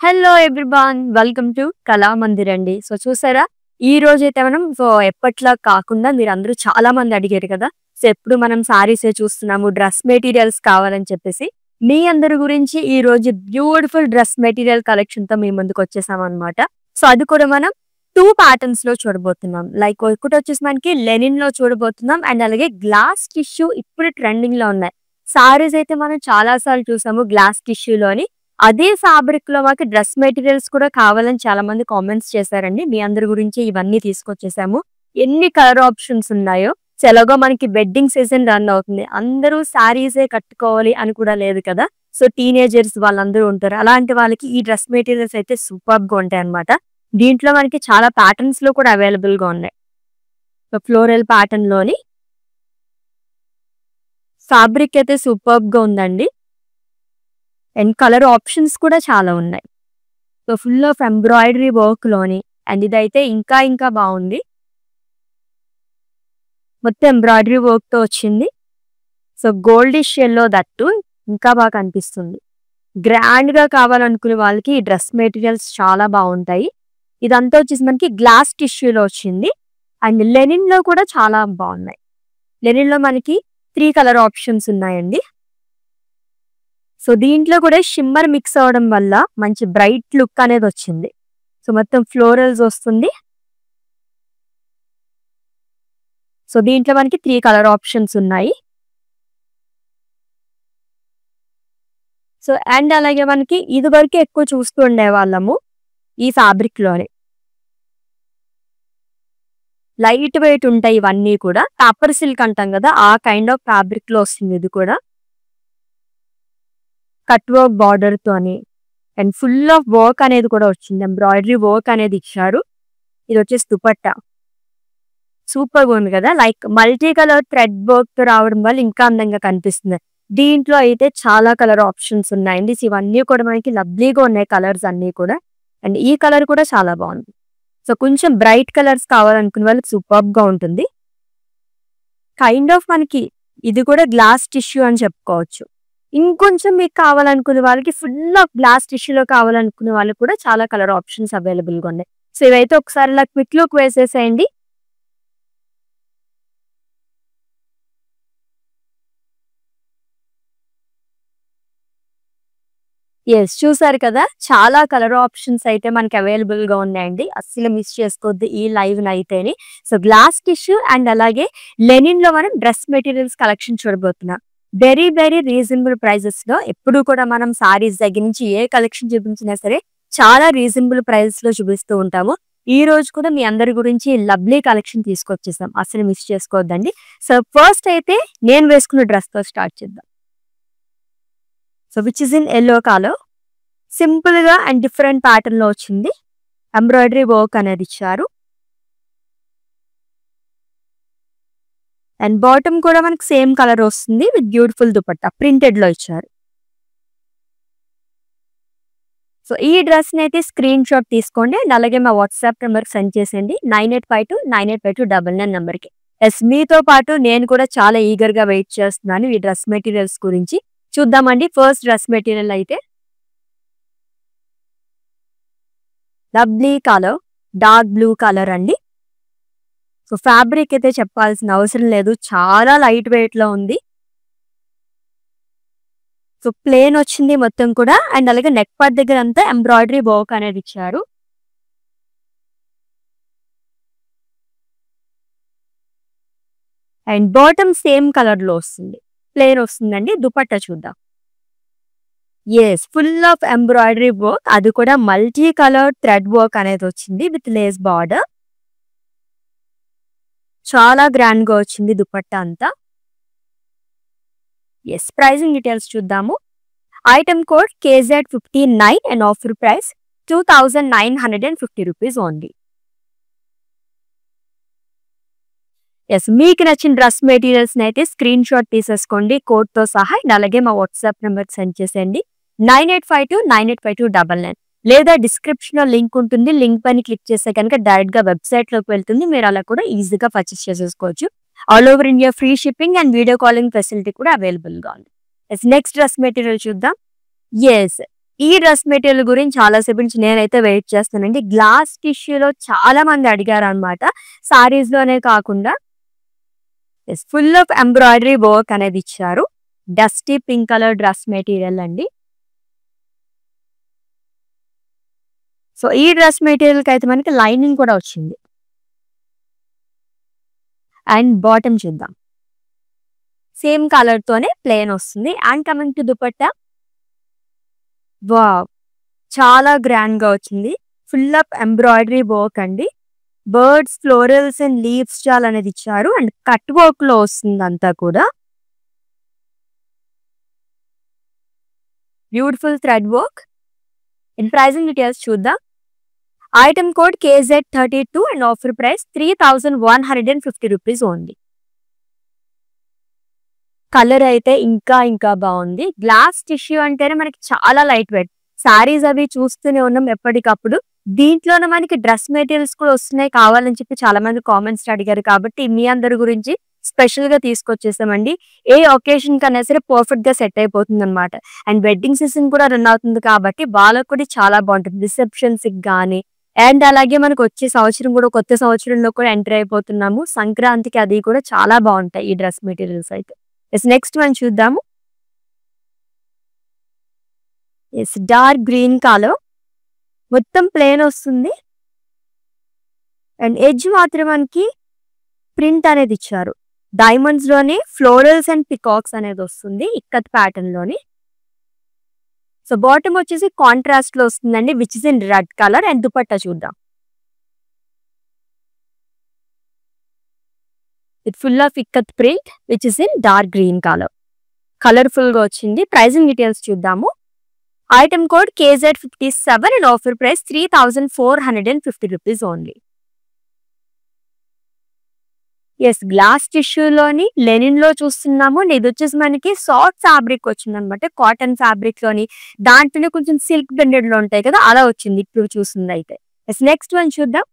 Hello everyone welcome to Kalamandir అండి. చూసారా ఈ రోజైతే మనం ఎప్పట్లా కాకుండా మీరందరూ చాలా మంది అడిగారు కదా. ఎప్పుడు మనం సారీసే చూస్తున్నాము, డ్రెస్ మెటీరియల్స్ కావాలని చెప్పేసి మీ అందరి గురించి ఈ రోజు బ్యూటిఫుల్ డ్రెస్ మెటీరియల్ కలెక్షన్ తో మీ ముందుకు వచ్చేసామన్నమాట. అది కూడా మనం 2 ప్యాటర్న్స్ లో చూడబోతున్నాం. లైక్ ఒకటి వచ్చేసి మనకి లెనిన్ లో చూడబోతున్నాం అండ్ అలాగే గ్లాస్ టిష్యూ ఇప్పుడు ట్రెండింగ్ లో ఉన్నాయి. సారీస్ అయితే మనం చాలా సార్లు చూసాము గ్లాస్ టిష్యూలోని. అదే ఫ్యాబ్రిక్ లో మాకు డ్రెస్ మెటీరియల్స్ కూడా కావాలని చాలా మంది కామెంట్స్ చేశారండి. మీ అందరి గురించి ఇవన్నీ తీసుకొచ్చేసాము. ఎన్ని కలర్ ఆప్షన్స్ ఉన్నాయో. ఎలాగో మనకి వెడ్డింగ్ సీజన్ రన్ అవుతుంది. అందరూ సారీసే కట్టుకోవాలి అని కూడా లేదు కదా. టీనేజర్స్ వాళ్ళందరూ ఉంటారు. అలాంటి వాళ్ళకి ఈ డ్రెస్ మెటీరియల్స్ అయితే సూపర్ గా ఉంటాయి అన్నమాట. దీంట్లో మనకి చాలా ప్యాటర్న్స్ లో కూడా అవైలబుల్ గా ఉన్నాయి. ఫ్లోరల్ ప్యాటర్న్ లోని ఫ్యాబ్రిక్ అయితే సూపర్ గా ఉందండి. అండ్ కలర్ ఆప్షన్స్ కూడా చాలా ఉన్నాయి. ఫుల్ ఆఫ్ ఎంబ్రాయిడరీ వర్క్ లోని అండ్ ఇదైతే ఇంకా బాగుంది. మొత్తం ఎంబ్రాయిడరీ వర్క్ తో వచ్చింది. గోల్డిష్ ఎల్లో దట్టు ఇంకా బాగా కనిపిస్తుంది. గ్రాండ్ గా కావాలనుకునే వాళ్ళకి ఈ డ్రెస్ మెటీరియల్స్ చాలా బాగుంటాయి. ఇదంతా వచ్చేసి మనకి గ్లాస్ టిష్యూలో వచ్చింది. అండ్ లెనిన్ లో కూడా చాలా బాగున్నాయి. లెనిన్ లో మనకి 3 కలర్ ఆప్షన్స్ ఉన్నాయండి. దీంట్లో కూడా షిమ్మర్ మిక్స్ అవడం వల్ల మంచి బ్రైట్ లుక్ అనేది వచ్చింది. మొత్తం ఫ్లోరల్స్ వస్తుంది. దీంట్లో మనకి 3 కలర్ ఆప్షన్స్ ఉన్నాయి. అండ్ అలాగే మనకి ఇది వరకు ఎక్కువ చూస్తూ ఉండే వాళ్ళము ఈ ఫ్యాబ్రిక్ లోనే. లైట్ వెయిట్ ఉంటాయి ఇవన్నీ కూడా. కాపర్ సిల్క్ అంటాం కదా, ఆ కైండ్ ఆఫ్ ఫ్యాబ్రిక్ లో వస్తుంది ఇది కూడా. కట్ వర్క్ బార్డర్ తోని అండ్ ఫుల్ ఆఫ్ వర్క్ అనేది కూడా వచ్చింది. ఎంబ్రాయిడరీ వర్క్ అనేది ఇచ్చారు. ఇది వచ్చేసి దుపట్టా. సూపర్ గా ఉంది కదా. Like multi colour thread work తో రావడం వల్ల ఇంకా అందంగా కనిపిస్తుంది. దీంట్లో అయితే చాలా కలర్ ఆప్షన్స్ ఉన్నాయండి. ఇవన్నీ కూడా మనకి లవ్లీగా ఉన్నాయి కలర్స్ అన్ని కూడా. అండ్ ఈ కలర్ కూడా చాలా బాగుంది. కొంచెం బ్రైట్ కలర్స్ కావాలనుకునే వాళ్ళకి సూపర్ గా ఉంటుంది. కైండ్ ఆఫ్ మనకి ఇది కూడా గ్లాస్ టిష్యూ అని చెప్పుకోవచ్చు. ఇంకొంచెం మీకు కావాలనుకునే వాళ్ళకి ఫుల్ ఆఫ్ గ్లాస్ టిష్యూలో కావాలనుకునే వాళ్ళకి కూడా చాలా కలర్ ఆప్షన్స్ అవైలబుల్ గా ఉన్నాయి. ఇవైతే ఒకసారి ఇలా క్విక్ లుక్ వేసేసేయండి. చూసారు కదా, చాలా కలర్ ఆప్షన్స్ అయితే మనకి అవైలబుల్ గా ఉన్నాయండి. అస్సలు మిస్ చేసుకోవద్దు ఈ లైవ్ నైతేని. గ్లాస్ టిష్యూ అండ్ అలాగే లెనిన్ లో మనం డ్రెస్ మెటీరియల్స్ కలెక్షన్ చూడబోతున్నాం. వెరీ రీజనబుల్ ప్రైజెస్ లో. ఎప్పుడు కూడా మనం సారీస్ దగ్గర నుంచి ఏ కలెక్షన్ చూపించినా సరే చాలా రీజనబుల్ ప్రైజెస్ లో చూపిస్తూ ఉంటాము. ఈ రోజు కూడా మీ అందరి గురించి లవ్లీ కలెక్షన్ తీసుకొచ్చేసాం. అస్సలు మిస్ చేసుకోవద్దండి. ఫస్ట్ అయితే నేను వేసుకున్న డ్రెస్ తో స్టార్ట్ చేద్దాం. Which is in yellow colour. Simple గా అండ్ డిఫరెంట్ ప్యాటర్న్ లో వచ్చింది. ఎంబ్రాయిడరీ వర్క్ అనేది ఇచ్చారు. అండ్ బాటమ్ కూడా మనకి సేమ్ కలర్ వస్తుంది విత్ బ్యూటిఫుల్ దుపట్టా ప్రింటెడ్ లో ఇచ్చారు. ఈ డ్రెస్ ని అయితే స్క్రీన్ షాట్ తీసుకోండి అండ్ అలాగే మా వాట్సాప్ నెంబర్ సెండ్ చేసేయండి. 9852985299 నెంబర్కి. మీతో పాటు నేను కూడా చాలా ఈగర్ గా వెయిట్ చేస్తున్నాను ఈ డ్రెస్ మెటీరియల్స్ గురించి. చూద్దామండి. ఫస్ట్ డ్రెస్ మెటీరియల్ అయితే lovely colour, dark blue colour అండి. ఫ్యాబ్రిక్ అయితే చెప్పాల్సిన అవసరం లేదు, చాలా లైట్ వెయిట్ లో ఉంది. ప్లేన్ వచ్చింది మొత్తం కూడా. అండ్ అలాగే నెక్ పార్ట్ దగ్గర అంతా ఎంబ్రాయిడరీ వర్క్ అనేది ఇచ్చారు. అండ్ బాటమ్ సేమ్ కలర్ లో వస్తుంది, ప్లేన్ వస్తుందండి. దుపట్టా చూద్దాం. ఫుల్ ఆఫ్ ఎంబ్రాయిడరీ వర్క్, అది కూడా మల్టీ కలర్ థ్రెడ్ వర్క్ అనేది వచ్చింది విత్ లేస్ బార్డర్. చాలా గ్రాండ్ గా వచ్చింది దుపట్టా అంతా. ప్రైజింగ్ డీటెయిల్స్ చూద్దాము. Item code KZ59 and offer price 2950 rupees only. మీకు నచ్చిన డ్రెస్ మెటీరియల్స్ అయితే స్క్రీన్ షాట్ తీసేసుకోండి కోడ్ తో సహా. అలాగే మా వాట్సాప్ నెంబర్ సెండ్ చేసేయండి 9852985299. లేదా డిస్క్రిప్షన్ లో లింక్ ఉంటుంది. లింక్ పైన క్లిక్ చేస్తే కనుక డైరెక్ట్ గా వెబ్సైట్ లోకి వెళ్తుంది. మీరు అలా కూడా ఈజీగా పర్చేస్ చేసేసుకోవచ్చు. All over India free shipping and video calling facility కూడా అవైలబుల్ గా ఉంది. నెక్స్ట్ డ్రెస్ మెటీరియల్ చూద్దాం. ఈ డ్రెస్ మెటీరియల్ గురించి చాలా సేపు నుంచి నేనైతే వెయిట్ చేస్తానండి. గ్లాస్ టిష్యూలో చాలా మంది అడిగారు అనమాట. సారీస్ లోనే కాకుండా ఫుల్ ఆఫ్ ఎంబ్రాయిడరీ వర్క్ అనేది ఇచ్చారు. Dusty pink colour dress material అండి. సో ఈ డ్రెస్ మెటీరియల్ కి అయితే మనకి లైనింగ్ కూడా వచ్చింది. అండ్ బాటమ్ చూద్దాం. సేమ్ కలర్ తోనే ప్లేన్ వస్తుంది. And coming to dupatta, wow, చాలా గ్రాండ్ గా వచ్చింది. ఫుల్ ఆఫ్ ఎంబ్రాయిడరీ వర్క్ అండి. బర్డ్స్, ఫ్లోరల్స్ అండ్ లీవ్స్ చాలా అనేది ఇచ్చారు. అండ్ కట్ వర్క్ లో వస్తుంది అంతా కూడా. Beautiful thread work. In pricing details చూద్దాం. ఐటమ్ కోడ్ KZ32 and offer price 3150 rupees only. Colour అయితే ఇంకా బాగుంది. గ్లాస్ టిష్యూ అంటేనే మనకి చాలా లైట్ వెయిట్. సారీస్ అవి చూస్తూనే ఉన్నాం ఎప్పటికప్పుడు. దీంట్లోనే మనకి డ్రెస్ మెటీరియల్స్ కూడా వస్తున్నాయి కావాలని చెప్పి చాలా మంది కామెంట్స్ అడిగారు. కాబట్టి మీ అందరి గురించి స్పెషల్ గా తీసుకొచ్చేసామండి. ఏ ఒకేషన్ కన్నా సరే పర్ఫెక్ట్ గా సెట్ అయిపోతుంది అనమాట. అండ్ వెడ్డింగ్ సీజన్ కూడా రన్ అవుతుంది కాబట్టి వాళ్ళకు కూడా చాలా బాగుంటుంది. రిసెప్షన్స్ కానీ, అండ్ అలాగే మనకు వచ్చే సంవత్సరం కూడా కొత్త సంవత్సరంలో కూడా ఎంటర్ అయిపోతున్నాము. సంక్రాంతికి అది కూడా చాలా బాగుంటాయి ఈ డ్రెస్ మెటీరియల్స్ అయితే. నెక్స్ట్ మనం చూద్దాము. డార్క్ గ్రీన్ కలర్, మొత్తం ప్లేన్ వస్తుంది. అండ్ ఎడ్జ్ మాత్రం మనకి ప్రింట్ అనేది ఇచ్చారు. డైమండ్స్ లోని ఫ్లోరల్స్ అండ్ పికాక్స్ అనేది వస్తుంది ఇక్కత్ ప్యాటర్న్ లోని. సో బాటమ్ వచ్చేసి కాంట్రాస్ట్ లో వస్తుందండి, which is in red colour. And dupatta చూద్దాం. With full of ikat print which is in dark green colour. Colourful గా వచ్చింది. ప్రైజింగ్ డీటెయిల్స్ చూద్దాము. Item code KZ57 and offer price 3450 rupees only. Glass టిష్యూలోని linen లో చూస్తున్నాము. ఇది వచ్చేసి మనకి సాఫ్ట్ ఫ్యాబ్రిక్ వచ్చింది అనమాట. కాటన్ ఫ్యాబ్రిక్ లోని దాంట్లోనే కొంచెం సిల్క్ బెండెడ్ లో ఉంటాయి కదా, అలా వచ్చింది ఇప్పుడు చూస్తుంది అయితే. నెక్స్ట్ వన్ చూద్దాం.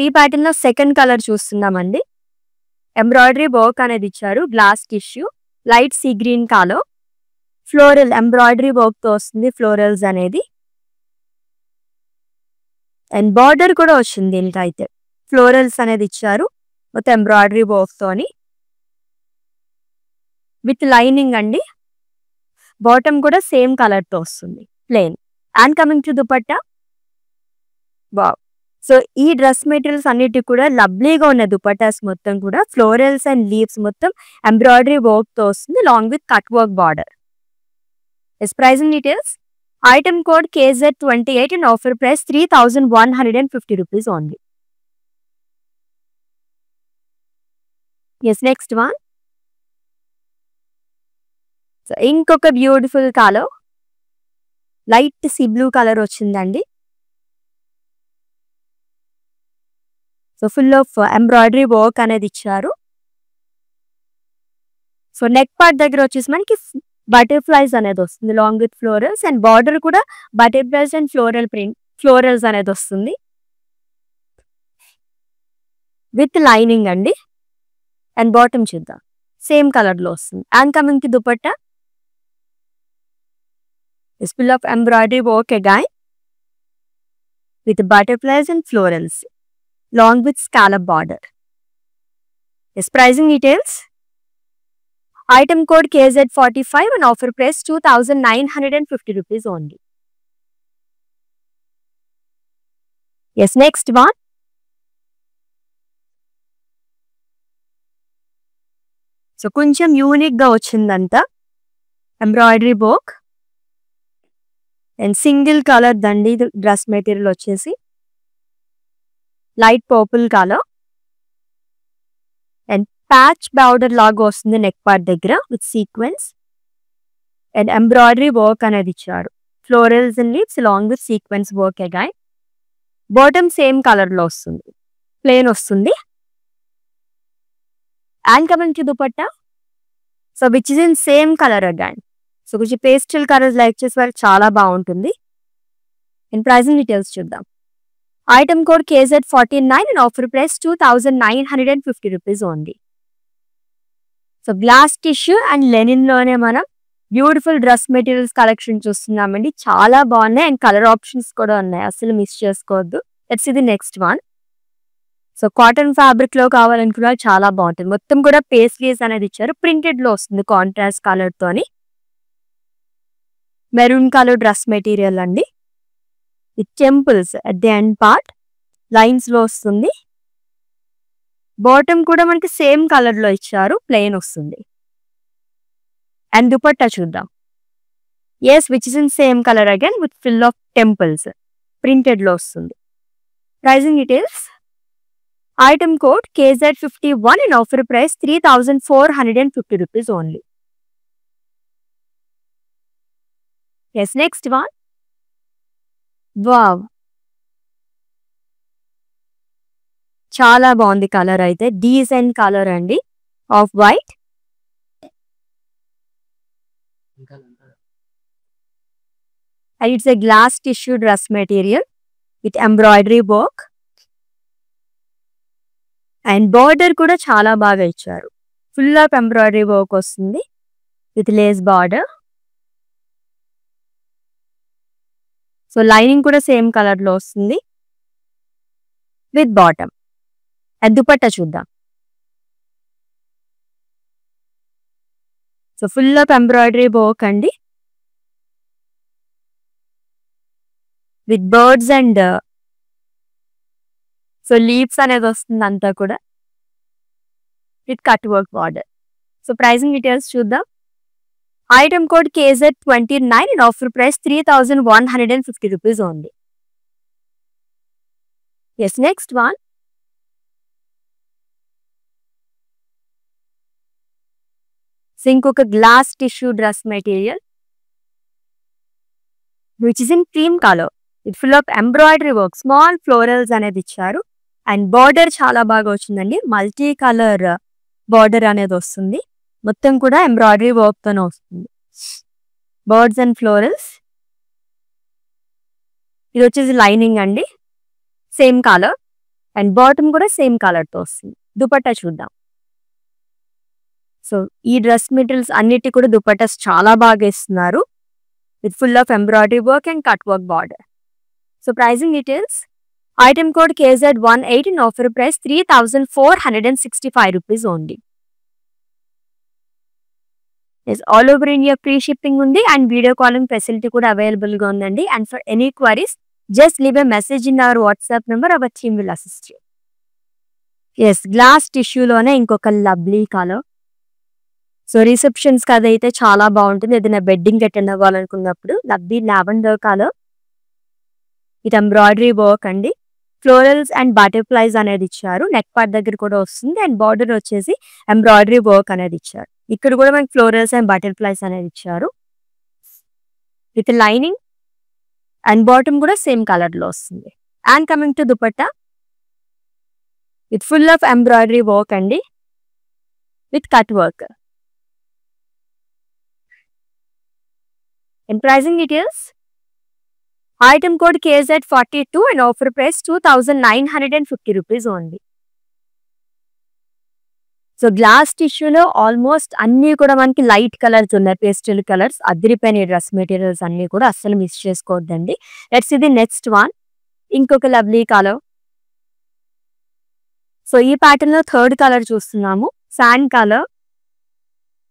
ఈ ప్యాటర్న్ లో సెకండ్ కలర్ చూస్తున్నామండి. ఎంబ్రాయిడరీ వర్క్ అనేది ఇచ్చారు. Glass tissue, light sea green colour, floral embroidery work తో వస్తుంది ఫ్లోరల్స్ అనేది. అండ్ బార్డర్ కూడా వచ్చింది దీనికి అయితే. ఫ్లోరల్స్ అనేది ఇచ్చారు మొత్తం ఎంబ్రాయిడరీ వర్క్ తోని, విత్ లైనింగ్ అండి. బాటమ్ కూడా సేమ్ కలర్ తో వస్తుంది, plain. And coming to dupatta, wow. So ఈ డ్రెస్ మెటీరియల్స్ అన్నిటి కూడా లవ్లీగా ఉన్న దుపట్టాస్ మొత్తం కూడా ఫ్లోరల్స్ అండ్ లీవ్స్ మొత్తం ఎంబ్రాయిడరీ వర్క్ తో వస్తుంది, long with cut work border. Pricing details. Item code KZ28 and offer price 3150 rupees only. Next one. So ఇంకొక beautiful colour, light sea blue colour వచ్చిందండి. So full of embroidery work అనేది ఇచ్చారు. So neck part దగ్గర వచ్చేసి మనకి butterflies అనేది వస్తుంది, long with florals. And border కూడా butterflies and floral print, florals అనేది వస్తుంది విత్ లైనింగ్ అండి. అండ్ బాటమ్ చూద్దాం, సేమ్ కలర్ లో వస్తుంది. అండ్ కమింగ్ కి dupatta, full of embroidery work again with butterflies and florals, long with scallop border. Pricing details. Item code KZ45 and offer price 2950 rupees only. Next one. So కొంచెం unique గా వచ్చిందంతా embroidery work and single colour దండి. Dress material వచ్చేసి light purple colour and patch border లాగా వస్తుంది neck part దగ్గర with sequins and embroidery work అనేది ఇచ్చారు. Florals and leaves long with sequence work again. Bottom same colour లో వస్తుంది, plain వస్తుంది. And coming to dupatta, so which is in same colour again. So కొంచెం pastel colours like చేసే వాళ్ళకి చాలా బాగుంటుంది. అండ్ ప్రైజింగ్ డీటెయిల్స్ చూద్దాం. Item code KZ49 and offer price 2950 rupees only. So glass tissue and Lenin లోనే మనం beautiful dress materials collection చూస్తున్నామండి. చాలా బాగున్నాయి అండ్ కలర్ ఆప్షన్స్ కూడా ఉన్నాయి. అసలు మిస్ చేసుకోవద్దు. Let's see the next one. So cotton fabric లో కావాలనుకున్నా చాలా బాగుంటుంది. మొత్తం కూడా పేస్లీస్ అనేది ఇచ్చారు. ప్రింటెడ్ లో వస్తుంది కాంట్రాస్ట్ కలర్ తోని. మెరూన్ కలర్ డ్రెస్ మెటీరియల్ అండి. With temples at the end part lines లో వస్తుంది. బాటమ్ కూడా మనకి సేమ్ కలర్ లో ఇచ్చారు. ప్లెయిన్ వస్తుంది. అండ్ దుపట్టా చూద్దాం. Yes, which is in same colour again with full of temples. Printed లో వస్తుంది. Pricing details. Item code KZ51 and offer price 3,450 rupees only. Yes, next one. Wow. చాలా బాగుంది కలర్ అయితే. Decent colour అండి. Off white. And it's a glass tissue dress material with embroidery work. And border కూడా చాలా బాగా ఇచ్చారు. Full of embroidery work వస్తుంది with lace border. So lining కూడా సేమ్ కలర్ లో వస్తుంది విత్ బాటమ్. అండ్ దుపట్టా చూద్దాం. So full of embroidery work అండి with birds and so leaves అనేది వస్తుంది అంతా కూడా with cut work border. So pricing details చూద్దాం. Item code KZ29 and offer price 3,150 rupees only. Yes, next one. So ఇంకొక glass tissue dress material which is in cream colour with full of embroidery work. Small florals అనేది ఇచ్చారు. And border చాలా బాగా వచ్చిందండి. Multi colour border అనేది వస్తుంది. మొత్తం కూడా ఎంబ్రాయిడరీ వర్క్ తోనే వస్తుంది. Birds and florals. ఇది వచ్చేసి లైనింగ్ అండి. సేమ్ కలర్ అండ్ బాటమ్ కూడా సేమ్ కలర్ తో వస్తుంది. దుపట్టా చూద్దాం. సో ఈ డ్రెస్ మెటీరియల్స్ అన్నిటి కూడా దుపట్టాస్ చాలా బాగా ఇస్తున్నారు with full of embroidery work and cut work border. So pricing details. Item code KZ18 and offer price 3,465 rupees only. Yes, all over India free shipping ఉంది అండ్ వీడియో కాలింగ్ ఫెసిలిటీ కూడా available గా ఉందండి. And for any queries just leave a message in our WhatsApp number. Our team will assist you. Yes, glass టిష్యూలోనే ఇంకొక lovely colour. So receptions కి అదైతే చాలా బాగుంటుంది. ఏదైనా వెడ్డింగ్ అటెండ్ అవ్వాలనుకున్నప్పుడు లవ్లీ లావెండర్ కలర్ ఇది ఎంబ్రాయిడరీ వర్క్ అండి. ఫ్లోరల్స్ అండ్ బటర్ఫ్లైస్ అనేది ఇచ్చారు. నెక్ పార్ట్ దగ్గర కూడా వస్తుంది. అండ్ బార్డర్ వచ్చేసి ఎంబ్రాయిడరీ వర్క్ అనేది ఇచ్చారు. ఇక్కడ కూడా మనకి ఫ్లోరల్స్ అండ్ బటర్ఫ్లైస్ అనేది ఇచ్చారు విత్ లైనింగ్ అండ్ బాటమ్ కూడా సేమ్ కలర్ లో వస్తుంది. And coming to dupatta with full of embroidery work అండి with cut work. And pricing details. Item code KZ42 and offer price 2,950 rupees only. So glass టిష్యూలో almost అన్ని కూడా మనకి light colours ఉన్నాయి. Pastel colours అదిరిపోయిన dress materials అన్ని కూడా అస్సలు మిస్ చేసుకోవద్దండి. లెట్స్ ఇది నెక్స్ట్ వన్. ఇంకొక లవ్లీ కలర్. సో ఈ ప్యాటర్న్ లో థర్డ్ కలర్ చూస్తున్నాము. Sand colour.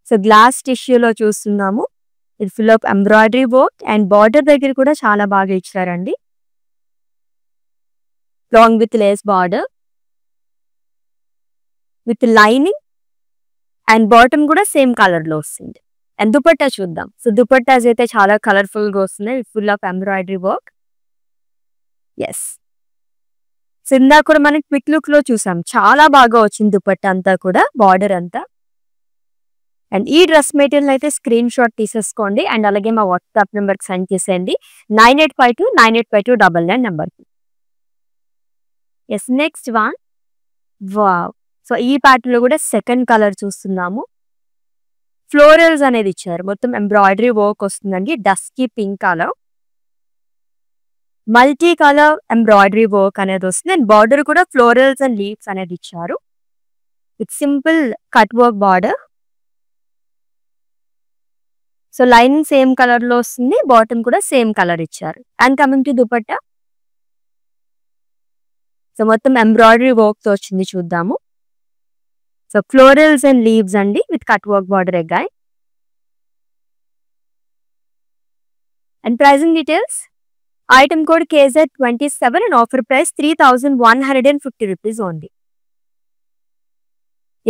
సో గ్లాస్ టిష్యూలో చూస్తున్నాము. ఇది full of embroidery work and border దగ్గర కూడా చాలా బాగా ఇచ్చారండి. Long with lace border with lining and bottom కూడా సేమ్ కలర్ లో వస్తుంది. అండ్ దుపట్టా చూద్దాం. సో దుపట్టాస్ అయితే చాలా కలర్ఫుల్ గా వస్తున్నాయి full of embroidery work. Yes, so ఇందాక కూడా మనకి క్విక్ లుక్ లో చూసాం. చాలా బాగా వచ్చింది దుపట్టా అంతా కూడా బార్డర్ అంతా. అండ్ ఈ డ్రెస్ మెటీరియల్ అయితే స్క్రీన్ షాట్ తీసేసుకోండి అండ్ అలాగే మా వాట్సాప్ నెంబర్కి సెండ్ చేసేయండి 9852985299 నెంబర్కి. Yes, next one. Wow. So ఈ ప్యాటర్న్ లో కూడా సెకండ్ కలర్ చూస్తున్నాము. ఫ్లోరల్స్ అనేది ఇచ్చారు. మొత్తం ఎంబ్రాయిడరీ వర్క్ వస్తుందండి. Dusky pink colour multi colour embroidery work అనేది వస్తుంది. అండ్ బార్డర్ కూడా ఫ్లోరల్స్ అండ్ లీవ్స్ అనేది ఇచ్చారు with simple cut work border. So lining same colour లో వస్తుంది, బాటమ్ కూడా సేమ్ కలర్ ఇచ్చారు. And coming to dupatta, so మొత్తం ఎంబ్రాయిడరీ వర్క్ తో వచ్చింది, చూద్దాము. సో ఫ్లోరల్స్ అండ్ లీవ్స్ అండి విత్ కట్ వర్క్ బార్డర్ ఎగ్గాయ్. And pricing details, item code KZ27 and offer price 3150 rupees only.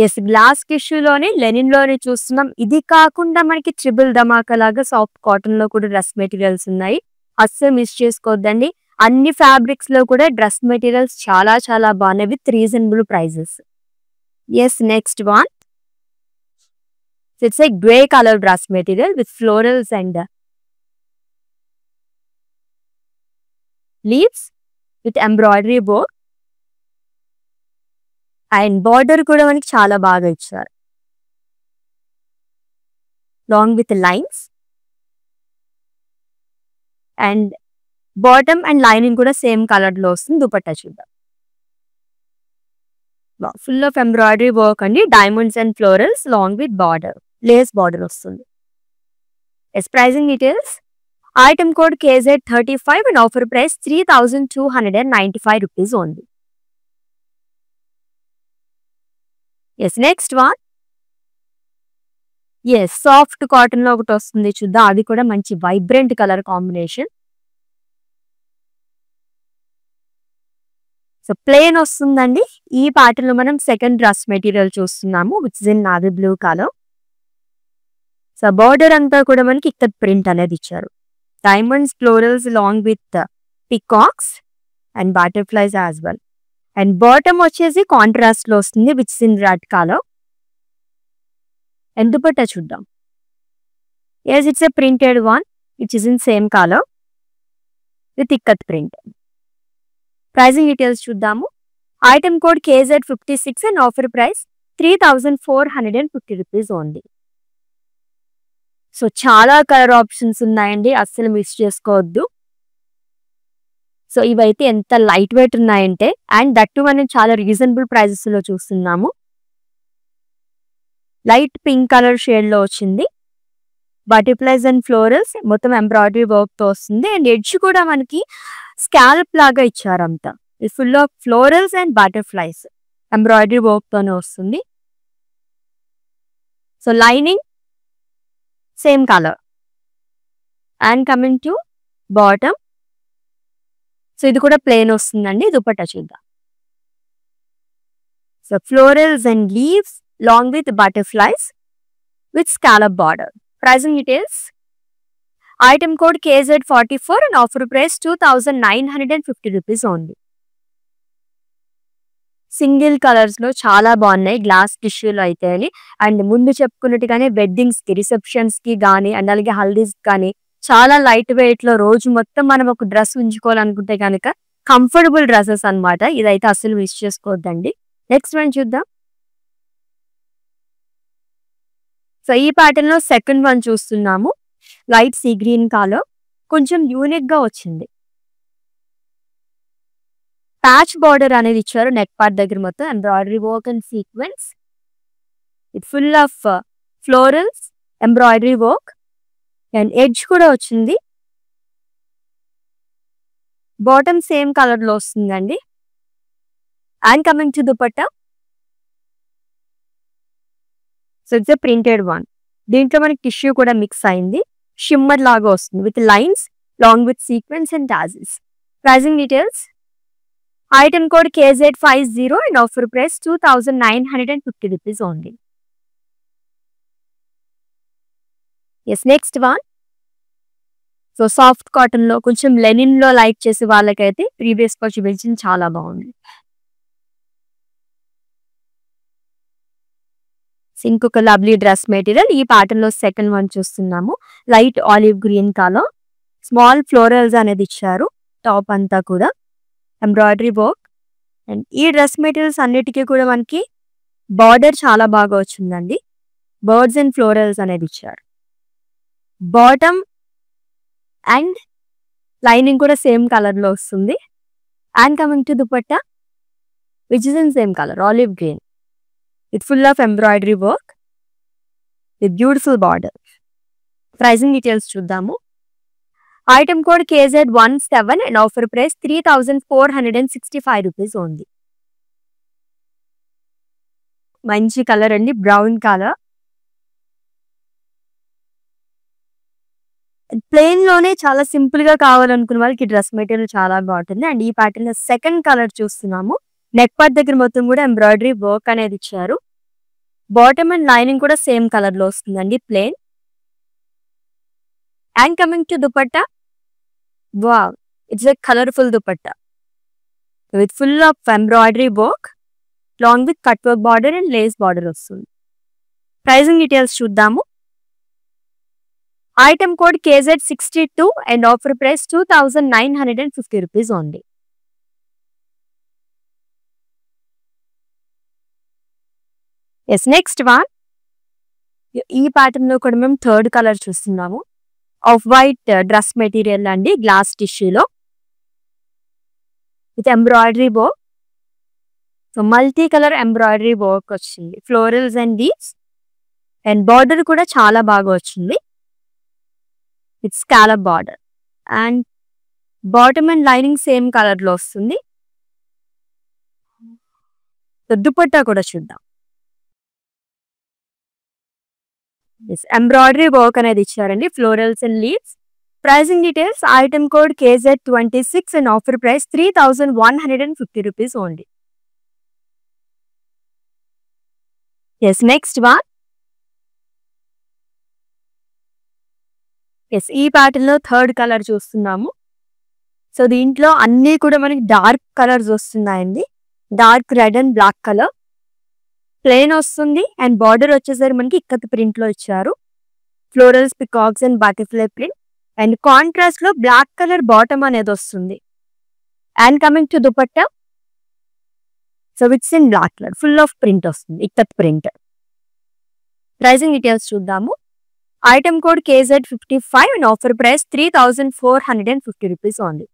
Yes, glass టిష్యూలోనే లెనిన్ లోనే చూస్తున్నాం. ఇది కాకుండా మనకి ట్రిపుల్ ధమాకా లాగా సాఫ్ట్ కాటన్ లో కూడా డ్రెస్ మెటీరియల్స్ ఉన్నాయి, అస్సలు మిస్ చేసుకోవద్దండి. అన్ని ఫ్యాబ్రిక్స్ లో కూడా డ్రెస్ మెటీరియల్స్ చాలా చాలా బాగున్నాయి with reasonable prices. Yes, next one, it's a grey colour dress material with florals and leaves with embroidery work. And border కూడా మనకి చాలా బాగా ఇచ్చారు, long with lines. And bottom and lining కూడా సేమ్ కలర్ లో వస్తుంది. దుపట్టా చూద్దాం. ఫుల్ ఆఫ్ ఎంబ్రాయిడరీ వర్క్ అండి, diamonds and florals long with border, lace border వస్తుంది. Yes, pricing details, item code KZ35 and offer price 3295 rupees only. Yes, next one, yes soft cotton లో ఒకటి వస్తుంది చూద్దాం. అది కూడా మంచి vibrant colour combination. So plain వస్తుందండి. ఈ ప్యాటర్న్ లో మనం సెకండ్ డ్రెస్ మెటీరియల్ చూస్తున్నాము which is in navy blue colour. So border అంతా కూడా మనకి ఇక్కడ ప్రింట్ అనేది ఇచ్చారు, diamonds florals long with peacocks and butterflies as well. And bottom వచ్చేసి కాంట్రాస్ట్ లో వస్తుంది which is in red colour. And dupatta చూద్దాం. Yes, it's a printed one which is in same colour with ikat print. Pricing details చూద్దాము. Item code KZ56 and offer price 3450 rupees only. So చాలా colour options ఉన్నాయండి, అస్సలు miss చేసుకోవద్దు. So ఇవైతే ఎంత light weight ఉన్నాయంటే, and that మనం చాలా రీజనబుల్ ప్రైజెస్ లో చూస్తున్నాము. లైట్ పింక్ కలర్ షేడ్ లో వచ్చింది, బటర్ఫ్లైస్ అండ్ ఫ్లోరల్స్ మొత్తం ఎంబ్రాయిడరీ వర్క్ తో వస్తుంది. అండ్ ఎడ్జ్ కూడా మనకి స్కాల్ప్ లాగా ఇచ్చారంతా, full of florals and butterflies embroidery work తోనే వస్తుంది. So lining same colour. And coming to bottom, so ఇది కూడా ప్లేన్ వస్తుందండి. దుపట్టా చూద్దాం. So florals and leaves long with butterflies with scallop border. Pricing details, item code KZ44 and offer price 2950 rupees only. Single colours లో చాలా బాగున్నాయి glass టిష్యూలో అయితే అని. అండ్ ముందు చెప్పుకున్నట్టుగానే వెడ్డింగ్స్ కి, రిసెప్షన్స్ కి కానీ అండ్ అలాగే హల్దీస్ కానీ చాలా లైట్ వెయిట్ లో రోజు మొత్తం మనం ఒక డ్రెస్ ఉంచుకోవాలనుకుంటే కనుక కంఫర్టబుల్ డ్రెస్సెస్ అన్నమాట. ఇదైతే అసలు మిస్ చేసుకోవద్దండి. నెక్స్ట్ వన్ చూద్దాం. సో ఈ ప్యాటర్న్ లో సెకండ్ వన్ చూస్తున్నాము, లైట్ సీ గ్రీన్ కలర్, కొంచెం యూనిక్ గా వచ్చింది. ప్యాచ్ బార్డర్ అనేది ఇచ్చారు నెక్ పార్ట్ దగ్గర, మొత్తం embroidery work and sequins. It full of florals embroidery work and edge కూడా వచ్చింది. బాటమ్ సేమ్ కలర్ లో వస్తుందండి. And coming to dupatta, so it's a printed one. దీంట్లో మనకి టిష్యూ కూడా మిక్స్ అయింది, షిమ్మర్ లాగా వస్తుంది with lines long with sequins and tassels. Pricing details, item code KZ50 and offer price 2950 rupees only. Yes, next one, so soft cotton లో కొంచెం Lenin లో like చేసే వాళ్ళకైతే ప్రీవియస్ గా చూపించింది చాలా బాగుంది. ఇంకొక లవ్లీ డ్రెస్ మెటీరియల్. ఈ ప్యాటర్న్ లో సెకండ్ వన్ చూస్తున్నాము, light olive green colour, small florals అనేది ఇచ్చారు టాప్ అంతా కూడా, ఎంబ్రాయిడరీ వర్క్. అండ్ ఈ డ్రెస్ మెటీరియల్స్ అన్నిటికీ కూడా మనకి బార్డర్ చాలా బాగా వచ్చిందండి, బర్డ్స్ అండ్ ఫ్లోరల్స్ అనేది ఇచ్చారు. బాటమ్ అండ్ లైనింగ్ కూడా సేమ్ కలర్ లో వస్తుంది. And coming to dupatta which is in same colour olive green with full of embroidery work with beautiful border. Pricing details చూద్దాము. Item code KZ17 and offer price 3465 rupees only. మంచి colour అండి, brown colour. Plain లోనే చాలా simple గా కావాలనుకున్న వాళ్ళకి dress material చాలా బాగుంటుంది. అండ్ ఈ ప్యాటర్న్ లో సెకండ్ కలర్ చూస్తున్నాము. నెక్ పార్ట్ దగ్గర మొత్తం కూడా ఎంబ్రాయిడరీ వర్క్ అనేది ఇచ్చారు. బాటమ్ అండ్ లైనింగ్ కూడా సేమ్ కలర్ లో వస్తుందండి, plain. And coming to dupatta, wow, it's a colourful dupatta with full of embroidery work long with cut work border and lace border వస్తుంది. ప్రైజింగ్ డీటెయిల్స్ చూద్దాము. Item code KZ62 and offer price 2950 rupees only. Yes, next one. ఈ pattern లో కూడా మేము third colour చూస్తున్నాము. Off white dress material అండి, glass టిష్యూలో with embroidery work. So multi colour embroidery work వచ్చింది, florals and leaves. And border కూడా చాలా బాగా వచ్చింది, with scallop border. And bottom and lining same colour లో వస్తుంది. దుపట్టా కూడా చూద్దాం. ఎంబ్రాయిడరీ వర్క్ అనేది ఇచ్చారండి, florals and leaves. Pricing details, item code KZ26 and offer price 3150 rupees only. Yes, next one. Yes, ఈ ప్యాటర్న్ లో థర్డ్ కలర్ చూస్తున్నాము. So దీంట్లో అన్ని కూడా మనకి డార్క్ కలర్స్ వస్తున్నాయండి, dark red and black colour. Plain వస్తుంది అండ్ బార్డర్ వచ్చేసరికి మనకి ఇక్కత్ ప్రింట్ లో ఇచ్చారు. Florals, peacocks and butterfly print. And contrast లో బ్లాక్ కలర్ బాటమ్ అనేది వస్తుంది. And coming to dupatta, so it's in black colour, full of print వస్తుంది, ఇక్కత్ ప్రింట్. ప్రైజింగ్ డీటెయిల్స్ చూద్దాము. Item code KZ55 and offer price 3450 rupees only.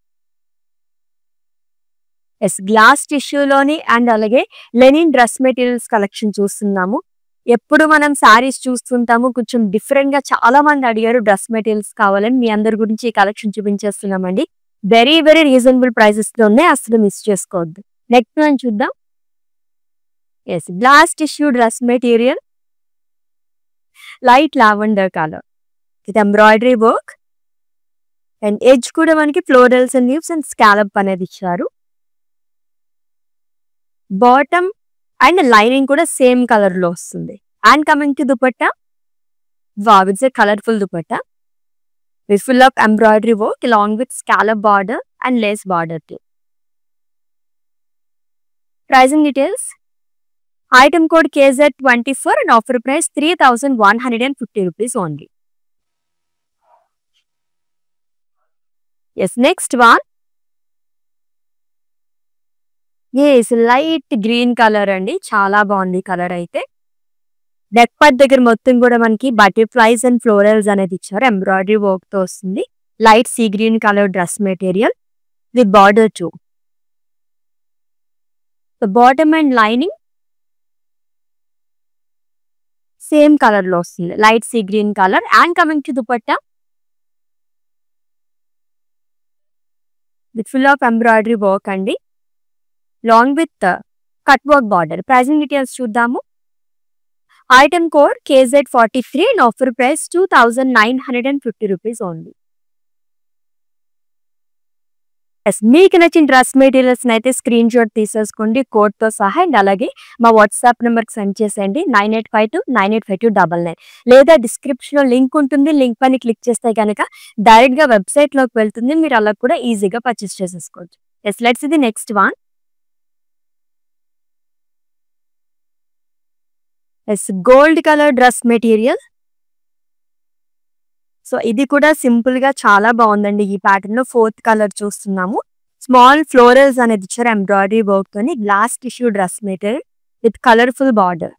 Yes, glass టిష్యూలోని and అలాగే linen dress materials collection చూస్తున్నాము. ఎప్పుడు మనం శారీస్ చూస్తుంటాము, కొంచెం డిఫరెంట్ గా చాలా మంది అడిగారు డ్రెస్ మెటీరియల్స్ కావాలని. మీ అందరి గురించి ఈ కలెక్షన్ చూపించేస్తున్నామండి. వెరీ వెరీ రీజనబుల్ ప్రైసెస్ లో ఉన్నాయి, అసలు మిస్ చేసుకోవద్దు. నెక్స్ట్ వన్ చూద్దాం. Yes, glass tissue dress material, light lavender colour with embroidery work. And edge కూడా మనకి florals and leaves and scallop అనేది ఇచ్చారు. బాటమ్ అండ్ లైనింగ్ కూడా సేమ్ కలర్ లో వస్తుంది. And coming to dupatta, wow, it's a colourful dupatta with full of embroidery work along with scallop border and lace border to. Pricing details, item code KZ24 and offer price 3150 rupees only. Yes, next one. Yes, light green colour అండి, చాలా బాగుంది colour అయితే. Neck part దగ్గర మొత్తం కూడా మనకి butterflies and florals అనేది ఇచ్చారు, ఎంబ్రాయిడరీ వర్క్ తో వస్తుంది. Light sea green colour dress material with border too. Bottom and lining same colour లో వస్తుంది, light sea green colour. And coming to dupatta with full of embroidery work అండి, long with cut work border. Pricing details చూద్దాము. Item code KZ43 and offer price 2950 rupees only. Yes, మీకు నచ్చిన dress materials అయితే screen shot తీసేసుకోండి code తో సహా. And అలాగే మా వాట్సాప్ నెంబర్ కి సెండ్ చేసేయండి, 9852985299. లేదా డిస్క్రిప్షన్ లో లింక్ ఉంటుంది, లింక్ పైన క్లిక్ చేస్తే కనుక డైరెక్ట్ గా వెబ్సైట్ లోకి వెళ్తుంది, మీరు అలా కూడా ఈజీగా పర్చేస్ చేసేసుకోవచ్చు. ఎస్, లెట్స్ ఇది next one. Yes, gold colour dress material. So ఇది కూడా సింపుల్ గా చాలా బాగుందండి. ఈ ప్యాటర్న్ లో ఫోర్త్ కలర్ చూస్తున్నాము. స్మాల్ ఫ్లోరల్స్ అనేది ఇచ్చారు ఎంబ్రాయిడరీ వర్క్ తోని. Glass tissue dress material with colourful border.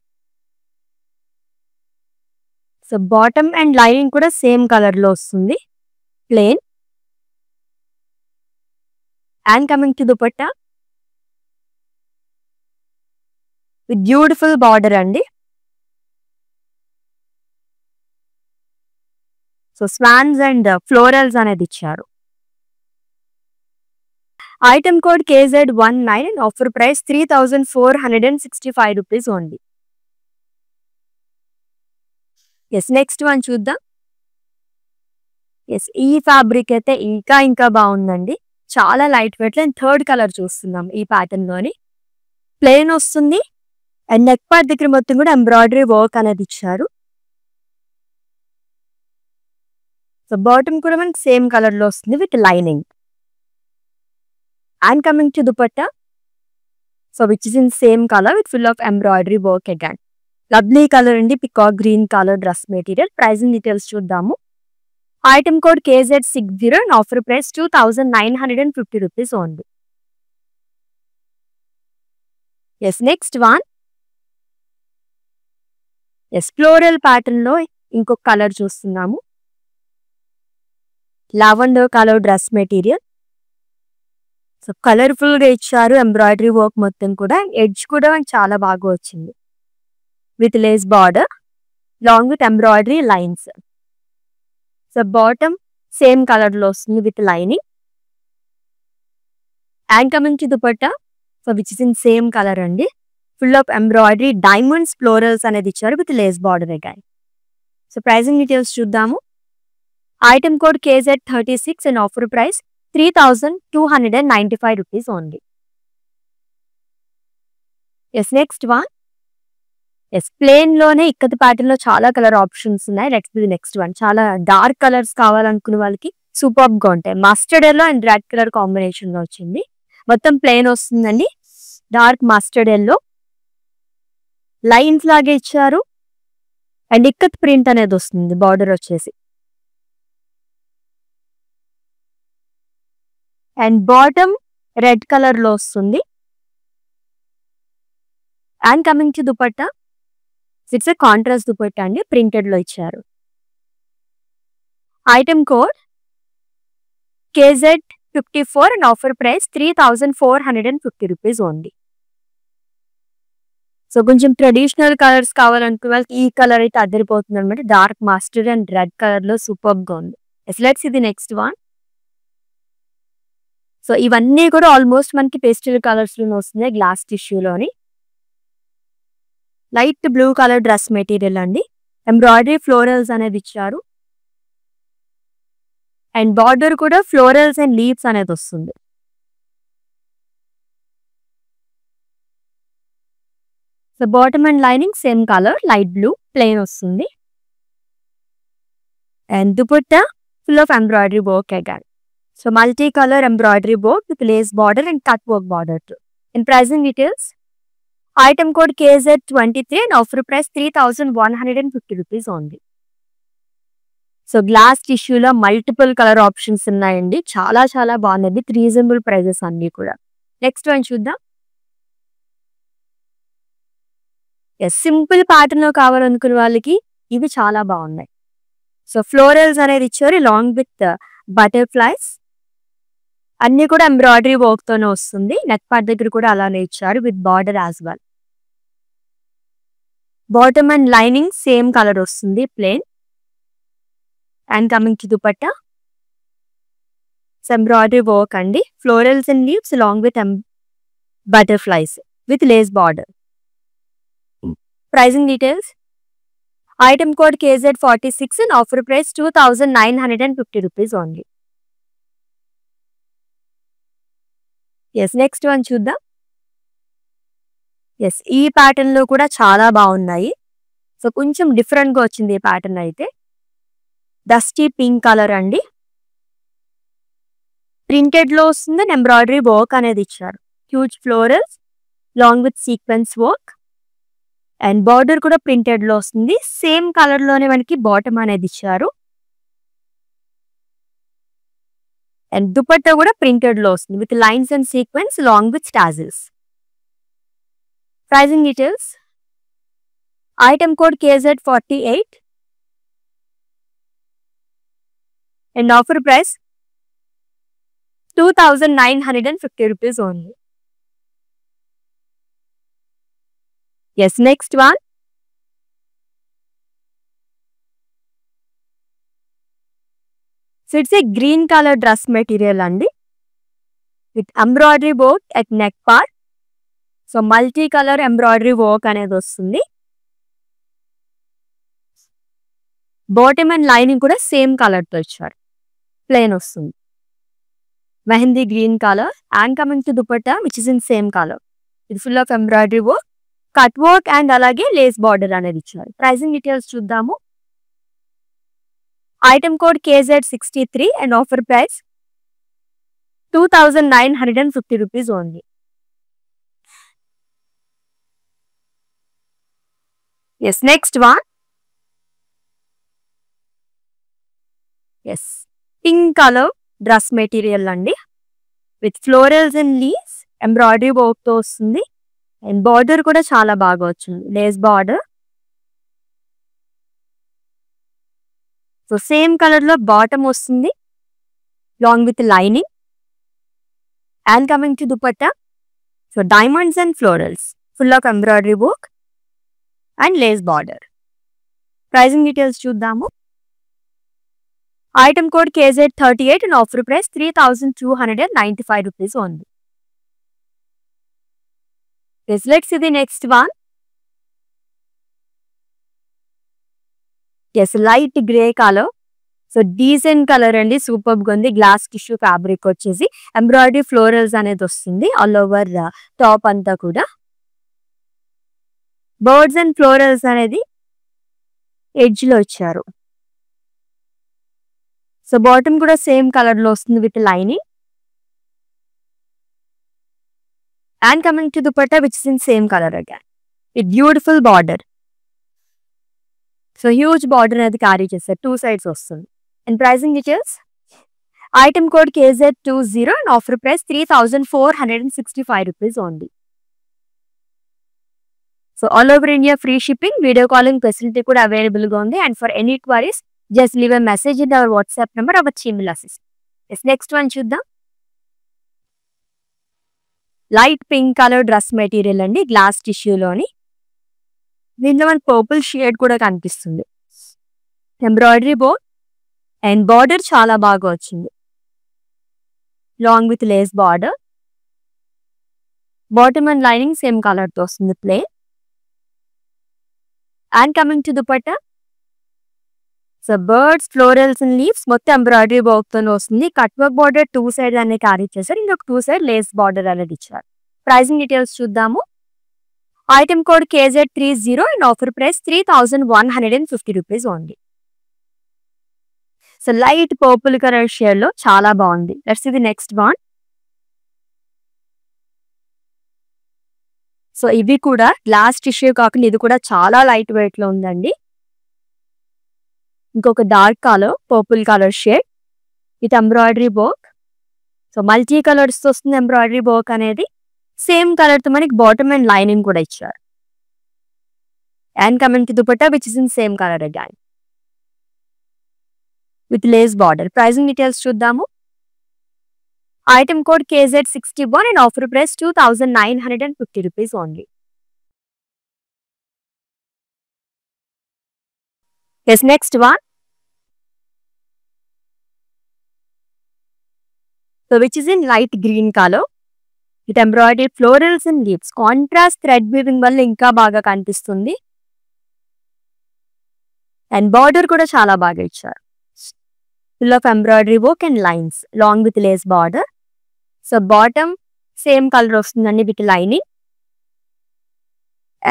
So bottom and lining కూడా సేమ్ కలర్ లో వస్తుంది, plain. And coming to dupatta with beautiful border అండి. సో స్వాన్స్ అండ్ ఫ్లోరల్స్ అనేది ఇచ్చారు. Item code KZ19 and offer price 3465 rupees only. Yes next one చూద్దాం. Yes ఈ fabric అయితే ఇంకా బాగుందండి. చాలా light weight and third colour చూస్తున్నాం ఈ ప్యాటర్న్ లోని. ప్లెయిన్ వస్తుంది అండ్ నెక్ పార్ట్ దగ్గర మొత్తం కూడా ఎంబ్రాయిడరీ వర్క్ అనేది ఇచ్చారు. సో బాటమ్ కూడా మనకి సేమ్ కలర్ లో వస్తుంది with lining. And coming to dupatta, so which is in same colour with full of embroidery work again. Lovely colour అండి, peacock green colour dress material. Pricing details చూద్దాము. Item code KZ60 and offer price 2950 rupees only. Yes next one. Yes floral pattern లో ఇంకొక colour చూస్తున్నాము. Lavender colour dress material. So colourful గా ఇచ్చారు embroidery work మొత్తం కూడా. Edge కూడా మనకి చాలా బాగా వచ్చింది with lace border long with embroidery lines. So bottom same colour లో వస్తుంది with lining. And coming to dupatta, so which is in same colour అండి. Full of embroidery diamonds florals అనేది ఇచ్చారు with lace border again. So pricing details చూద్దాము. Item code KZ36 and offer price 3295 rupees only. Yes next one. Yes plain లోనే ikat pattern లో చాలా colour options ఉన్నాయి. Next one. చాలా dark colours కావాలనుకునే వాళ్ళకి సూపర్ గా ఉంటాయి. Mustard yellow and red colour combination లో వచ్చింది. మొత్తం ప్లేన్ వస్తుందండి. డార్క్ మస్టర్డ్ ఎల్లో లైన్స్ లాగే ఇచ్చారు అండ్ ఇక్కత్ ప్రింట్ అనేది వస్తుంది బార్డర్ వచ్చేసి. అండ్ బాటమ్ రెడ్ కలర్ లో వస్తుంది. And coming to dupatta, it's contrast dupatta అండి, ప్రింటెడ్ లో ఇచ్చారు. Item code KZ54 and offer price 3450 rupees only. So కొంచెం ట్రెడిషనల్ కలర్స్ కావాలనుకునే వాళ్ళకి ఈ కలర్ అయితే అదిరిపోతుంది అనమాట. Dark mustard and red colour లో సూపర్ గా ఉంది. లెట్స్ ఇది నెక్స్ట్ వన్. సో ఇవన్నీ కూడా ఆల్మోస్ట్ మనకి పేస్టల్ కలర్స్ లో వస్తున్నాయి. గ్లాస్ టిష్యూలోని light blue colour dress material అండి. ఎంబ్రాయిడరీ ఫ్లోరల్స్ అనేది ఇచ్చారు అండ్ బార్డర్ కూడా ఫ్లోరల్స్ అండ్ లీవ్స్ అనేది వస్తుంది. So bottom and lining same colour light blue plain వస్తుంది. And dupatta full of embroidery work again. So multi colour embroidery work with lace border and cut work border. In pricing details, item code KZ23 and offer price 3150 rupees only. So glass టిష్యూలో multiple colour options ఉన్నాయండి. చాలా బాగున్నది. Reasonable prices అన్ని కూడా. Next one చూద్దాం. Simple pattern లో కావాలనుకునే వాళ్ళకి ఇవి చాలా బాగున్నాయి. సో ఫ్లోరల్స్ అనేది ఇచ్చారు లాంగ్ విత్ బటర్ఫ్లైస్. అన్ని కూడా ఎంబ్రాయిడరీ వర్క్ తోనే వస్తుంది. నెక్ పార్ట్ దగ్గర కూడా అలానే ఇచ్చారు with border as well. Bottom and lining same colour వస్తుంది plain. And coming to dupatta, embroidery work అండి. Florals and leaves long with butterflies with lace border. Pricing details, item code KZ46 and offer price 2950 rupees only. Yes next one చూద్దాం. Yes ఈ pattern లో కూడా చాలా బాగున్నాయి. So కొంచెం different గా వచ్చింది ఈ ప్యాటర్న్ అయితే. డస్టీ పింక్ కలర్ అండి. ప్రింటెడ్ లో వస్తుంది అండ్ ఎంబ్రాయిడరీ వర్క్ అనేది ఇచ్చారు. Huge florals long with sequence work and border కూడా ప్రింటెడ్ లో వస్తుంది. సేమ్ కలర్ లోనే మనకి బాటమ్ అనేది ఇచ్చారు అండ్ దుపట్టా కూడా ప్రింటెడ్ లో వస్తుంది with lines and sequins long with tassels. Pricing details, item code KZ48 and offer price 2950 rupees only. Yes, next one. So it's a green colour dress material అండి with embroidery work at neck part. So multi colour embroidery work అనేది వస్తుంది. Bottom and lining కూడా same colour తో ఇచ్చారు. Plain వస్తుంది. Mehndi green colour and coming to dupatta which is in same colour. ఇది full of embroidery work, cut work and అలాగే lace border అనేది ఇచ్చారు. ప్రైసింగ్ డీటెయిల్స్ చూద్దాము. Item code KZ63 and offer price 2950 rupees only. Yes next one. Yes pink colour dress material అండి with florals and leaves embroidery work తో వస్తుంది. And border కూడా చాలా బాగా వచ్చింది, lace border. So same colour లో bottom వస్తుంది long with lining. And coming to dupatta, so diamonds and florals full of embroidery work and lace border. Pricing details చూద్దాము. Item code KZ38 and offer price 3295 rupees only. Let's see the next one. Yes, light grey color. So decent colour అండి, super గా ఉంది. Glass tissue fabric వచ్చేసి embroidery florals అనేది వస్తుంది all over top అంతా కూడా. Birds and florals అనేది edge లో ఇచ్చారు. సో బాటమ్ కూడా సేమ్ కలర్ లో వస్తుంది with lining. And coming to dupatta which is in same colour again with beautiful border. So huge border అనేది క్యారీ చేస్తారు, 2 sides వస్తుంది. And pricing details. Item code KZ20 and offer price 3465 rupees only. So all over India free shipping, video calling facility కూడా available గా ఉంది. And for any queries just leave a message in our WhatsApp number, our team will assist. Yes next one చూద్దాం. Light pink colour dress material అండి glass టిష్యూలోని. దీంట్లో మనకి purple shade కూడా కనిపిస్తుంది. ఎంబ్రాయిడరీ బోర్డ్ అండ్ బార్డర్ చాలా బాగా వచ్చింది long with lace border. Bottom and lining same colour తో వస్తుంది plain. And coming to dupatta, so birds florals and leaves మొత్తం ఎంబ్రాయిడరీ వర్క్ తో వస్తుంది. కట్ వర్క్ బార్డర్ 2 sides అనేది క్యారీ చేశారు, ఇంకొక 2 side లేస్ బార్డర్ అనేది ఇచ్చారు. ప్రైసింగ్ డీటెయిల్స్ చూద్దాము. Item code KZ30 and offer price 3150 rupees only. So light purple colour shade లో చాలా బాగుంది. Let's see the next one. So ఇవి కూడా గ్లాస్ టిష్యూ కాకుండా ఇది కూడా చాలా లైట్ వెయిట్ లో ఉందండి. ఇంకొక dark colour purple colour shade with embroidery work. So multi colours వస్తుంది ఎంబ్రాయిడరీ వర్క్ అనేది. సేమ్ కలర్ తో మనకి బాటమ్ అండ్ లైనింగ్ కూడా ఇచ్చారు. And coming to dupatta which is in same colour again with lace border. Pricing details చూద్దాము. Item code KZ61 and offer price 2950 rupees only. Yes next one. So which is in light green colour with embroidery florals and leaves. Contrast thread weaving వల్ల ఇంకా బాగా కనిపిస్తుంది. And border కూడా చాలా బాగా ఇచ్చారు, full of embroidery work and lines long with lace border. So bottom same colour వస్తుందండి with lining.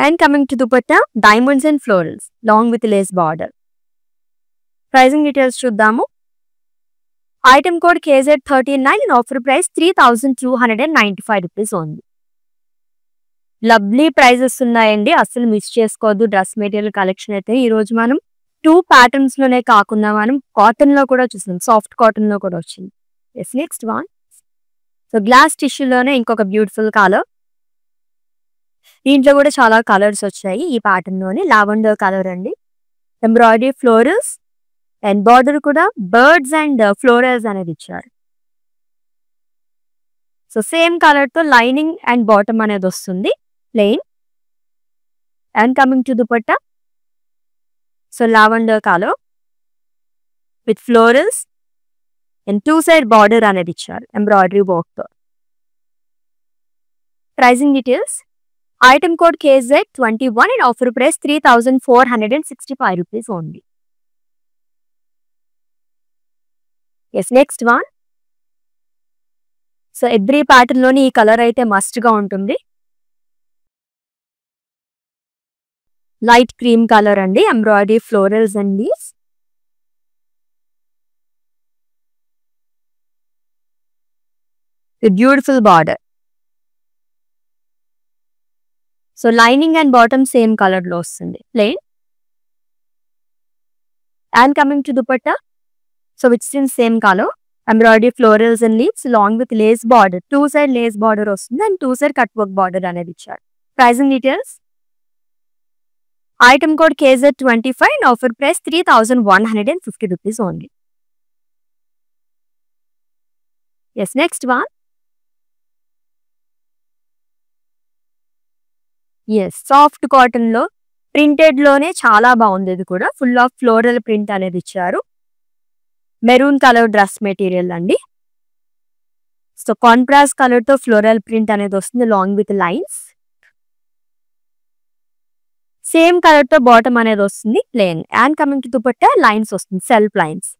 And coming to dupatta diamonds and florals long with lace border. Pricing details చూద్దాము. Item code KZ39 and offer price 3295 rupees only. Lovely prices ఉన్నాయండి, అసలు miss చేసుకోవద్దు. Dress material collection అయితే ఈ రోజు మనం 2 patterns లోనే కాకుండా మనం కాటన్ లో కూడా చూసాం, సాఫ్ట్ కాటన్ లో కూడా వచ్చింది. Yes next one. So glass టిష్యూలోనే ఇంకొక బ్యూటిఫుల్ కలర్. దీంట్లో కూడా చాలా కలర్స్ వచ్చాయి ఈ ప్యాటర్న్ లోనే. లావెండర్ కలర్ అండి, ఎంబ్రాయిడరీ ఫ్లోరల్స్ అండ్ బార్డర్ కూడా బర్డ్స్ అండ్ ఫ్లోరల్స్ అనేది ఇచ్చారు. సో సేమ్ కలర్ తో లైనింగ్ అండ్ బాటమ్ అనేది వస్తుంది plain. And coming to dupatta, so lavender colour with florals and 2 side border అనేది ఇచ్చారు ఎంబ్రాయిడరీ వర్క్ తో. Pricing details item code KZ21 and offer price 3465 rupees only. Yes next one. So every pattern లోని ఈ colour అయితే must గా ఉంటుంది. Light cream colour అండి, embroidery florals and leaves. Beautiful border. So lining and bottom same colour లో వస్తుంది plain. And coming to dupatta, so which in same colour, embroidery florals and leaves long with lace border. 2 side lace border వస్తుంది and 2 side cut work border అనేది ఇచ్చారు. Pricing details item code KZ25 and offer price 3150 rupees only. Yes next one. Yes soft cotton లో printed లోనే చాలా బాగుంది. ఇది కూడా full of floral print అనేది ఇచ్చారు. మెరూన్ కలర్ డ్రెస్ మెటీరియల్ అండి. సో కాంట్రాస్ట్ కలర్ తో ఫ్లోరల్ ప్రింట్ అనేది వస్తుంది long with lines. Same colour తో బాటమ్ అనేది వస్తుంది plain. And coming to dupatta lines వస్తుంది, self lines.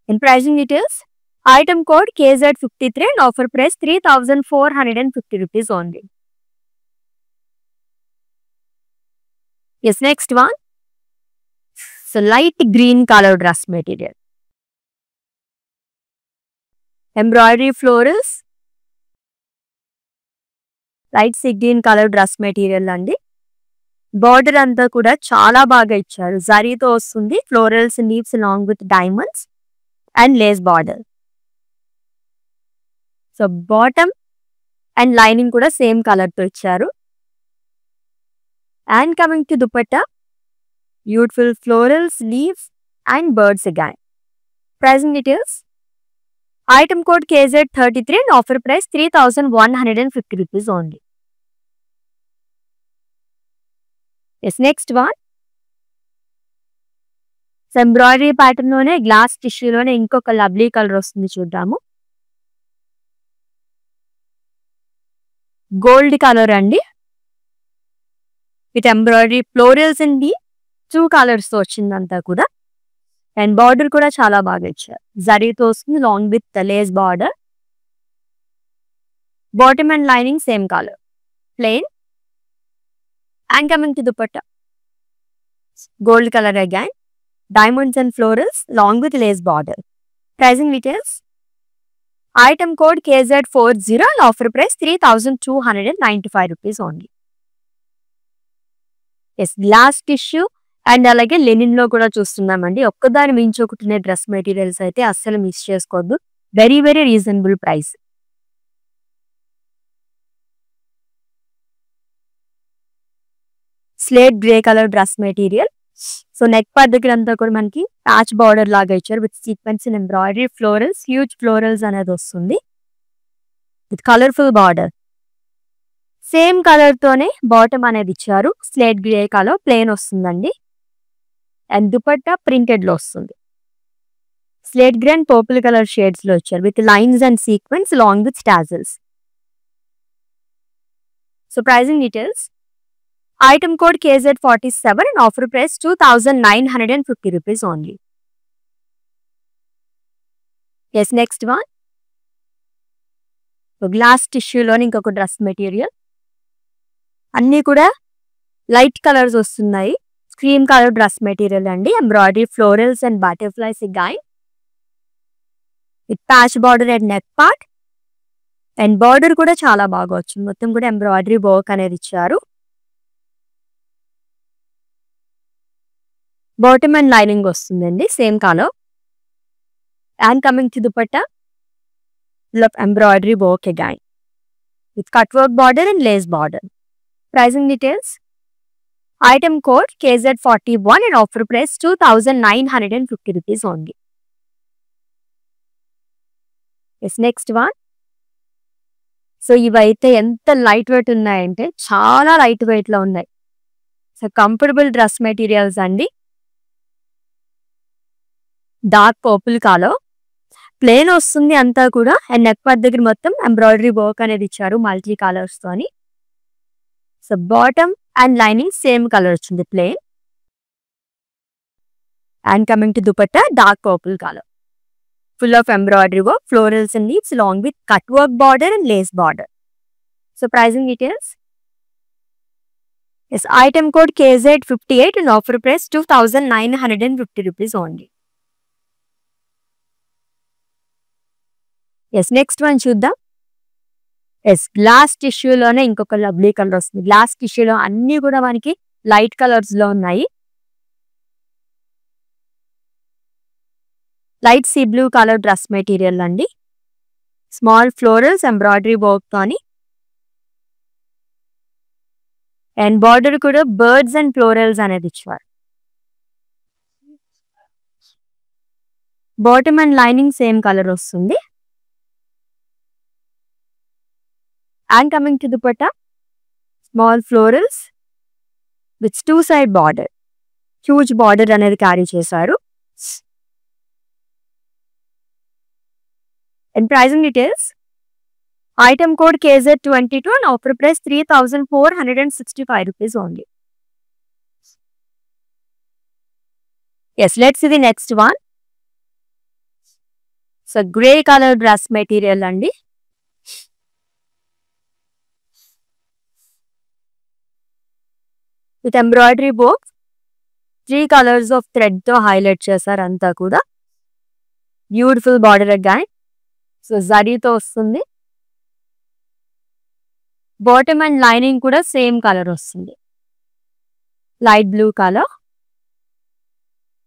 In pricing details item code KZ53 and offer price 3450 rupees only. Yes next one. So light green colour dress material, embroidery florals, light sea green colour dress material అండి. Border అంతా కూడా చాలా బాగా ఇచ్చారు, జరీతో వస్తుంది. Florals leaves long with diamonds and lace border. So bottom and lining కూడా same colour తో ఇచ్చారు. And coming to dupatta, beautiful florals, leaves and birds again. Pricing details item code KZ33 and offer price 3150 rupees only. Yes next one. Embroidery pattern లోనే glass టిష్యూలోనే ఇంకొక lovely colour వస్తుంది, చూద్దాము. Gold colour అండి, with embroidery florals అండి. 2 colours తో వచ్చిందంతా కూడా. And border కూడా చాలా బాగా ఇచ్చారు, జరీతో వస్తుంది long with lace border. Bottom and lining same colour plain. And coming to dupatta, gold colour again, diamonds and florals long with lace border. Pricing details item code KZ40 and offer price 3295 rupees only. Yes glass tissue and అలాగే linen లో కూడా చూస్తున్నామండి. ఒక్కదాని మించి ఒకటి dress materials అయితే అస్సలు miss చేసుకోవద్దు. Very very reasonable price. Slate grey colour dress material. So neck part దగ్గర అంతా కూడా మనకి ప్యాచ్ బార్డర్ లాగా ఇచ్చారు with sequins and embroidery florals, huge florals అనేది వస్తుంది with colourful border. Same colour తోనే బాటమ్ అనేది ఇచ్చారు, స్లేట్ గ్రే కలర్ ప్లెయిన్ వస్తుందండి. అండ్ దుపట్టా ప్రింటెడ్ లో వస్తుంది. Slate grey and purple colour shades లో ఇచ్చారు with lines and sequins long with tassels. So pricing details item code KZ47 and offer price 2950 rupees only. Yes next one. Glass టిష్యూలోని ఇంకొక dress material. అన్నీ కూడా light colours వస్తున్నాయి. Cream colour dress material అండి, embroidery florals and butterflies again with patch border and neck part. And border కూడా చాలా బాగా వచ్చింది, మొత్తం కూడా ఎంబ్రాయిడరీ వర్క్ అనేది ఇచ్చారు. బాటమ్ అండ్ లైనింగ్ వస్తుందండి same colour. And coming to dupatta, embroidery work again with cut work border and lace border. Pricing details item code KZ41 and offer price 2950 rupees only. Yes next one. So ఇవైతే ఎంత light weight ఉన్నాయంటే చాలా light wait లో ఉన్నాయి. So comfortable dress materials అండి. Dark purple colour, plane వస్తుంది అంతా కూడా. అండ్ నెక్ పార్ట్ దగ్గర మొత్తం ఎంబ్రాయిడరీ వర్క్ అనేది ఇచ్చారు మల్టీ కలర్స్ తోని. So bottom and lining same colour వచ్చింది plain. And coming to dupatta dark purple colour, full of embroidery work, florals and leaves along with cut work border and lace border. So pricing details. Yes, item code KZ58 and offer price 2,950 rupees only. Yes, next one చూద్దాం. Yes glass టిష్యూలోనే ఇంకొక lovely colour వస్తుంది. Glass టిష్యూలో అన్ని కూడా మనకి light colours లో ఉన్నాయి. Light sea blue colour dress material అండి. స్మాల్ ఫ్లోరల్స్ ఎంబ్రాయిడరీ వర్క్ తోని. అండ్ బార్డర్ కూడా బర్డ్స్ అండ్ ఫ్లోరల్స్ అనేది ఇచ్చారు. Bottom and lining same colour వస్తుంది. And coming to dupatta small florals with 2 side border, huge border అనేది carry చేశారు. And pricing details. Item code KZ22 and offer price 3,465 rupees only. Yes, let's see the next one. So grey color dress material అండి. With embroidery work, 3 colors of thread తో highlight చేశారు అంతా కూడా. Beautiful border again. So జరీతో వస్తుంది. Bottom and lining కూడా same colour వస్తుంది, light blue colour,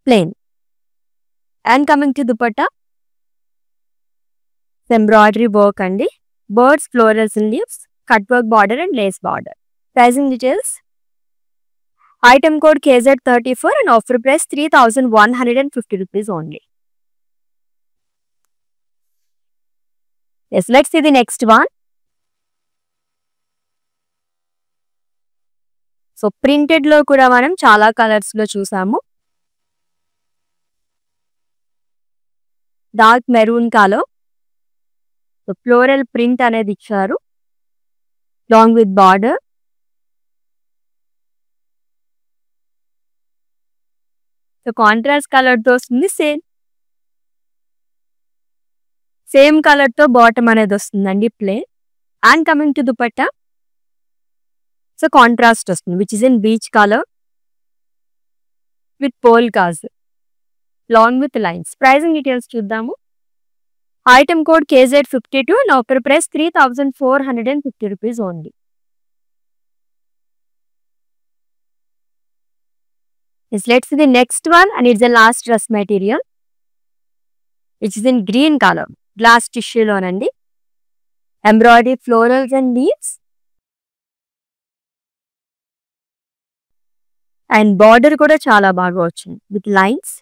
plain. And coming to dupatta embroidery work అండి. Birds, florals and leaves, cut work border and lace border. Pricing details. Item code KZ34 and offer price 3,150 rupees only. Yes, let's see the next one. So printed లో కూడా మనం చాలా colours లో చూసాము. Dark maroon colour, so floral print అనేది ఇచ్చారు long with border. So contrast colour తో వస్తుంది. సేమ్ కలర్ తో బాటమ్ అనేది వస్తుందండి plain. And coming to dupatta so contrast వస్తుంది which is in peach colour with polkas long with lines. Pricing details చూద్దాము. Item code KZ52 and offer price 3,450 rupees only. Yes, let's see the next one and it's the last dress material which is in green color. Glass tissue లోనండి. Embroidery florals and leaves and border కూడా చాలా బాగా వచ్చింది with lines.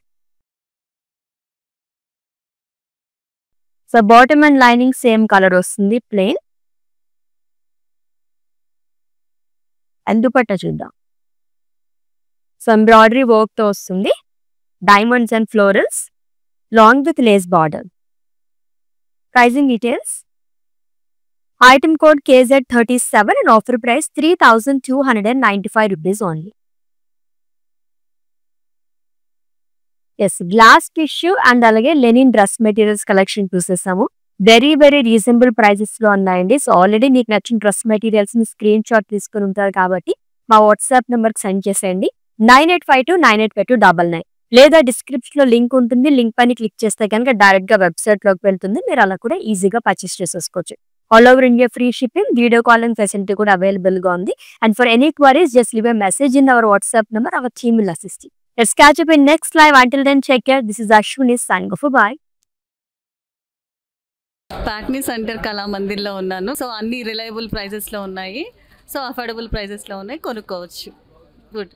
So bottom and lining same colour వస్తుంది plain. And dupatta చూద్దాం. So embroidery work తో వస్తుంది. Diamonds and florals long with lace border. Pricing details. Item code KZ37 and offer price 3,295 rupees only. Yes glass tissue and అలాగే linen dress materials collection చూసేసాము. Very very reasonable prices లో ఉన్నాయండి. So already మీకు నచ్చిన dress materials ని screen shot తీసుకుని ఉంటారు కాబట్టి మా వాట్సాప్ నెంబర్ కి సెండ్ చేసేయండి 9852985299 లేదా డిస్క్రిప్షన్ లో లింక్ ఉంటుంది. లింక్ పైన క్లిక్ చేస్తే కనుక డైరెక్ట్ గా వెబ్సైట్ లోకి వెళ్తుంది. మీరు అలా కూడా ఈజీగా పర్చేస్ చేసేసుకోవచ్చు. All over India free shipping, video calling facility కూడా అవైలబుల్ గా ఉంది. And for any queries just leave a message in our WhatsApp number. Our team will assist you. Let's catch up in next live. Until then, take care. This is Ashwini signing off. Bye. ప్యాక్నీ centre కళామందిర్లో ఉన్నాను. So అన్ని reliable ప్రైజెస్లో ఉన్నాయి. So affordable ప్రైజెస్లో ఉన్నాయి, కొనుక్కోవచ్చు. Good.